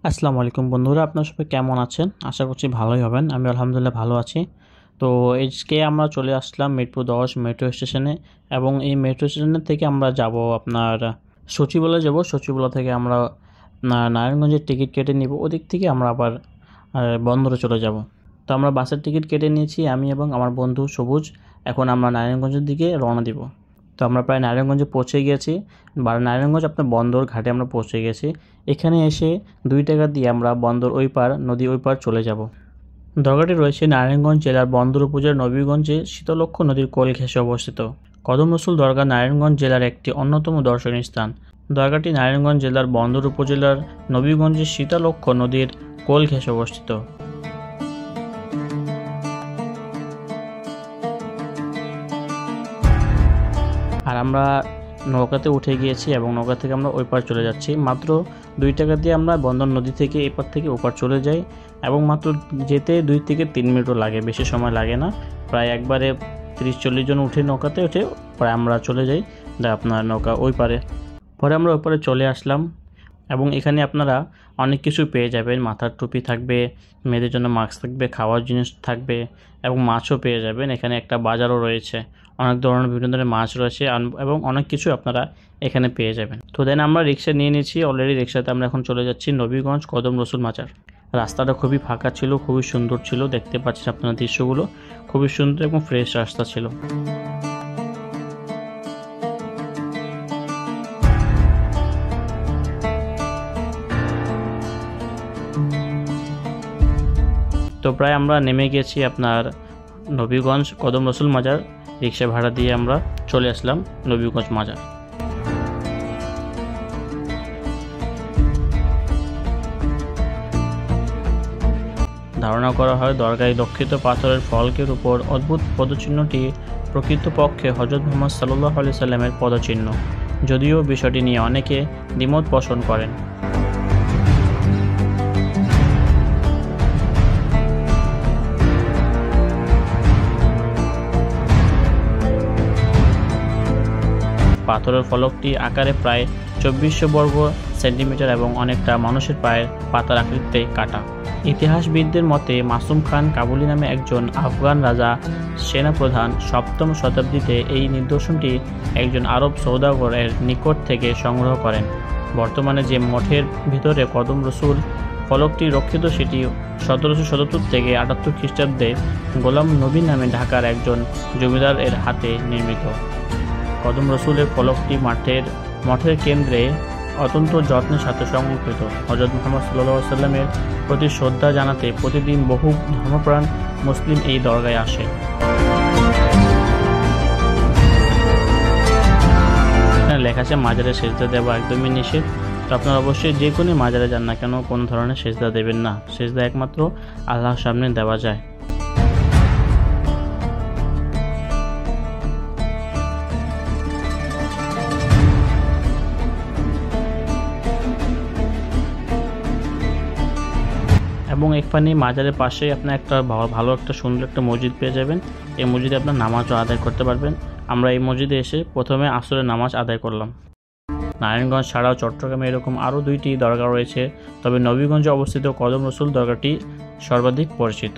আসসালামু আলাইকুম বন্ধুরা, আপনারা সবাই কেমন আছেন? আশা করছি ভালোই হবেন। আমি আলহামদুলিল্লাহ ভালো আছি। তো আজকে আমরা চলে আসলাম মিরপুর ১০ মেট্রো স্টেশনে এবং এই মেট্রো স্টেশনের থেকে আমরা যাব আপনার সচিবালয় যাব। সচিবালয় থেকে আমরা নারায়ণগঞ্জের টিকিট কেটে নিব। ওদিক থেকে আমরা আবার বন্দরে চলে যাব। তো আমরা বাসের টিকিট কেটে নিয়েছি আমি এবং আমার বন্ধু সবুজ। এখন আমরা নারায়ণগঞ্জের দিকে রওনা দিব। তো আমরা প্রায় নারায়ণগঞ্জে পৌঁছে গিয়েছি। নারায়ণগঞ্জ আপনার বন্দর ঘাটে আমরা পৌঁছে গেছি। এখানে এসে ২ টাকা দিয়ে আমরা বন্দর ওই পার নদী ওই পার চলে যাব। দরগাটি রয়েছে নারায়ণগঞ্জ জেলার বন্দর উপজেলার নবীগঞ্জে শীতলক্ষ নদীর কোল ঘেঁষে অবস্থিত। কদম রসুল দরগা নারায়ণগঞ্জ জেলার একটি অন্যতম দর্শনীয় স্থান। দরগাটি নারায়ণগঞ্জ জেলার বন্দর উপজেলার নবীগঞ্জে শীতলক্ষ নদীর কোল ঘেঁষে অবস্থিত। আর আমরা নৌকাতে উঠে গিয়েছি এবং নৌকা থেকে আমরা ওই পার চলে যাচ্ছি। মাত্র ২ টাকা দিয়ে আমরা বন্দর নদী থেকে এপার থেকে ওপার চলে যাই এবং মাত্র যেতে ২ থেকে ৩ মিনিটও লাগে, বেশি সময় লাগে না। প্রায় একবারে ৩০-৪০ জন উঠে নৌকাতে উঠে প্রায় আমরা চলে যাই আপনার নৌকা ওই পারে। পরে আমরা ওই পারে চলে আসলাম এবং এখানে আপনারা অনেক কিছু পেয়ে যাবেন। মাথার টুপি থাকবে, মেয়েদের জন্য মাস্ক থাকবে, খাওয়ার জিনিস থাকবে এবং মাছও পেয়ে যাবেন। এখানে একটা বাজারও রয়েছে, অনেক ধরনের বিভিন্ন ধরনের মাছ রয়েছে এবং অনেক কিছু আপনারা এখানে পেয়ে যাবেন। তো দেন আমরা রিক্সা নিয়ে নিয়েছি অলরেডি। রিক্সাতে আমরা এখন চলে যাচ্ছি নবীগঞ্জ কদম রসুল মাজার। রাস্তাটা খুবই ফাঁকা ছিল, খুবই সুন্দর ছিল, দেখতে পাচ্ছেন আপনারা দৃশ্যগুলো, খুবই সুন্দর এবং ফ্রেশ রাস্তা ছিল। তো প্রায় আমরা নেমে গেছি আপনার নবীগঞ্জ কদম রসুল মাজার। রিক্সা ভাড়া দিয়ে আমরা চলে আসলাম নবীগঞ্জ মাজার। ধারণা করা হয় দরগায় দক্ষিত পাথরের ফলকের উপর অদ্ভুত পদচিহ্নটি প্রকৃতপক্ষে হযরত মুহাম্মদ সাল্লাল্লাহু আলাইহি সাল্লামের পদচিহ্ন, যদিও বিষয়টি নিয়ে অনেকে দ্বিমত পোষণ করেন। পাথরের ফলকটি আকারে প্রায় ২৪০০ বর্গ সেন্টিমিটার এবং অনেকটা মানুষের পায়ের পাতার আকৃতিতে কাটা। ইতিহাসবিদদের মতে মাসুম খান কাবুলি নামে একজন আফগান রাজা সেনাপ্রধান ৭ম শতাব্দীতে এই নিদর্শনটি একজন আরব সওদাগরের নিকট থেকে সংগ্রহ করেন। বর্তমানে যে মঠের ভিতরে কদম রসুল ফলকটি রক্ষিত সেটি ১৭৭৭ থেকে ৭৮ খ্রিস্টাব্দে গোলাম নবী নামে ঢাকার একজন জমিদার এর হাতে নির্মিত। কদম রসুলের ফলকটি মঠের কেন্দ্রে অত্যন্ত যত্নের সাথে সংরক্ষিত। হযরত মুহাম্মদ সাল্লাল্লাহু আলাইহি সাল্লামের প্রতি শ্রদ্ধা জানাতে প্রতিদিন বহু ধর্মপ্রাণ মুসলিম এই দরগায় আসে। এখানে লেখা আছে মাজারে সেজদা দেওয়া একদমই নিষেধ। তো আপনারা অবশ্যই যে কোনো মাজারে যান না কেন কোনো ধরনের সেজদা দেবেন না। সেজদা একমাত্র আল্লাহর সামনে দেওয়া যায়। এবং এখানে মাজারের পাশে আপনার একটা ভালো একটা সুন্দর একটা মসজিদ পেয়ে যাবেন। এই মসজিদে আপনার নামাজও আদায় করতে পারবেন। আমরা এই মসজিদে এসে প্রথমে আসরের নামাজ আদায় করলাম। নারায়ণগঞ্জ ছাড়াও চট্টগ্রামে এরকম আরও ২টি দরগা রয়েছে, তবে নবীগঞ্জে অবস্থিত কদম রসুল দরগাটি সর্বাধিক পরিচিত।